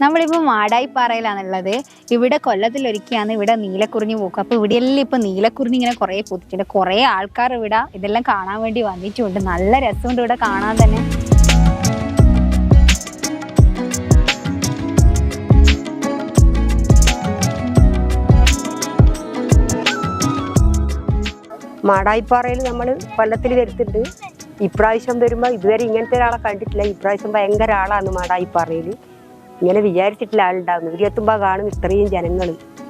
നമ്മളിപ്പോൾ മാടായിപ്പാറയിലാണുള്ളത്. ഇവിടെ കൊല്ലത്തിലൊരിക്കലാണ് ഇവിടെ നീലക്കുറിഞ്ഞി പൂക്കുക. അപ്പോൾ ഇവിടെയെല്ലാം ഇപ്പോൾ നീലക്കുറിഞ്ഞി ഇങ്ങനെ കുറേ പൂത്തിട്ടുണ്ട്. കുറേ ആൾക്കാർ ഇവിടെ ഇതെല്ലാം കാണാൻ വേണ്ടി വന്നിട്ടുണ്ട്. നല്ല രസമുണ്ട് ഇവിടെ കാണാൻ തന്നെ. മാടായിപ്പാറയിൽ നമ്മൾ കൊല്ലത്തിൽ വരുത്തുന്നുണ്ട്. ഇപ്രാവശ്യം വരുമ്പോൾ ഇതുവരെ ഇങ്ങനത്തെ ഒരാളെ കണ്ടിട്ടില്ല. ഇപ്രാവശ്യം ഭയങ്കര ആളാണ് മാടായിപ്പാറയിൽ. ഇങ്ങനെ വിചാരിച്ചിട്ടില്ല ആളുണ്ടാകുന്നു. ഇവിടെ എത്തുമ്പോൾ കാണും ഇത്രയും ജനങ്ങൾ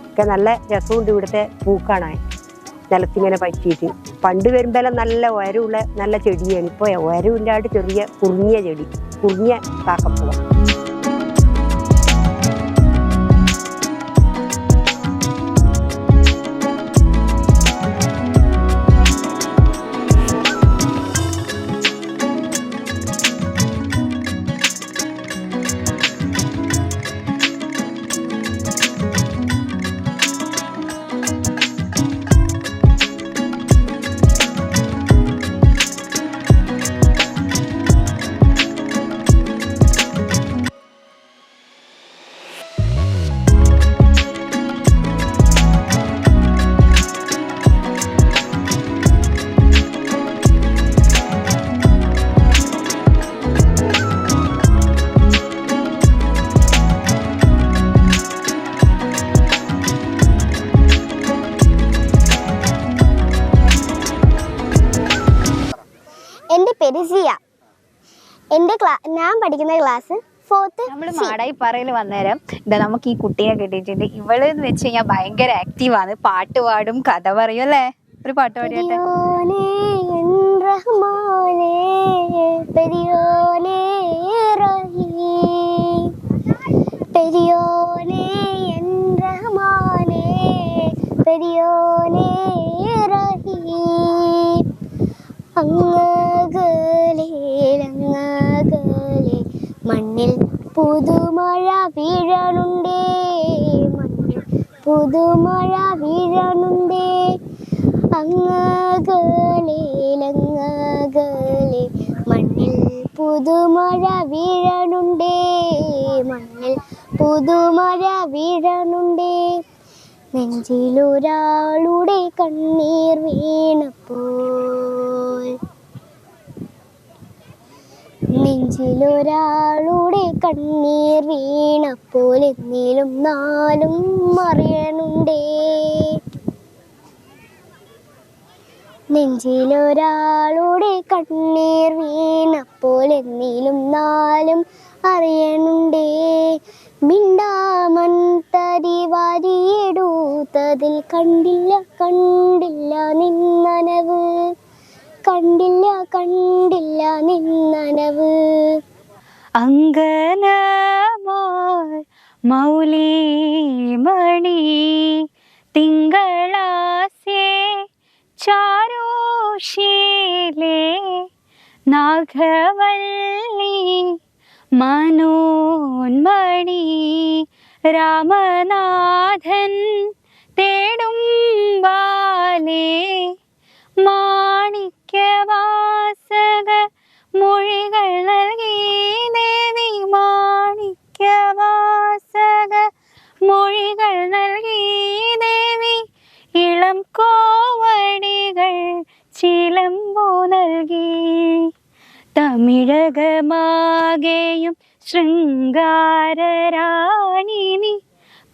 ഒക്കെ. നല്ല രസമുണ്ട് ഇവിടുത്തെ പൂക്കാണാൻ. നിലത്തിങ്ങനെ പറ്റിയിട്ട് പണ്ട് വരുമ്പോഴെല്ലാം നല്ല ഉയരമുള്ള നല്ല ചെടിയാണ്. ഇപ്പോൾ ഉയരമില്ലാണ്ട് ചെറിയ കുറിഞ്ഞ ചെടി, കുറിഞ്ഞ കാക്കപ്പൂവ. എൻ്റെ പേര് സിയ. ഞാൻ പഠിക്കുന്ന ക്ലാസ് 4th. നമ്മൾ മാടായിപ്പാറയിൽ വന്നേരം ഇതാ നമുക്ക് ഈ കുട്ടിയെ കിട്ടിയിട്ടുണ്ട്. ഇവള് എന്ന് വെച്ച് കഴിഞ്ഞാൽ ഭയങ്കര ആക്റ്റീവാണ്. പാട്ട് പാടും, കഥ പറയും അല്ലേ? ഒരു പാട്ട് പാടിയാട്ടെ. മണ്ണിൽ പുതുമഴ വീഴണുണ്ടേ, മണ്ണിൽ പുതുമഴ വീഴണുണ്ടേ. അങ്ങകലെ മണ്ണിൽ പുതുമഴ വീഴണുണ്ടേ, മണ്ണിൽ പുതുമഴ വീഴണുണ്ടേ. നെഞ്ചിലൊരാളുടെ കണ്ണീർ വീണപ്പോൾ, നെഞ്ചിലൊരാളുടെ കണ്ണീർ വീണപ്പോൾ എന്നേലും നാലും അറിയണുണ്ടേ. നെഞ്ചിലൊരാളുടെ കണ്ണീർ വീണപ്പോൾ എന്നേലും നാലും അറിയണുണ്ടേ. മിണ്ടാമൺ തരി വാരിയെടുത്തതിൽ കണ്ടില്ല കണ്ടില്ല നിന്നനവ്, കണ്ടില്ല കണ്ടില്ല നിന്നനവ്. അങ്കനമോൾ മൗലിമണി തിങ്കളാസ്യേ ചാരുശീലേ നാഗവല്ലി മനോന്മണി രാമനാഥൻ തേടും ബാലേ മാണിക്യവാസക മൊഴികൾ നൽകി ദേവി, മാണിക്യവാസക മൊഴികൾ നൽകി ദേവി. ഇളം കോവടികൾ ചിലമ്പു നൽകി. തമിഴകമാകെയും ശൃംഗാരരാണിനി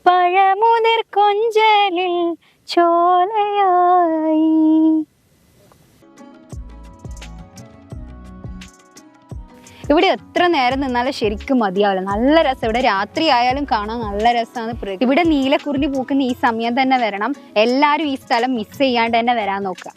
പഴമുതിർ കൊഞ്ചലിൽ ചോലയായി. ഇവിടെ എത്ര നേരം നിന്നാലും ശരിക്കും മതിയാവില്ല. നല്ല രസം. ഇവിടെ രാത്രി ആയാലും കാണാൻ നല്ല രസമാണ്. ഇവിടെ നീലക്കുറിഞ്ഞി പൂക്കുന്ന ഈ സമയം തന്നെ വരണം. എല്ലാവരും ഈ സ്ഥലം മിസ് ചെയ്യാണ്ട് തന്നെ വരാൻ നോക്കുക.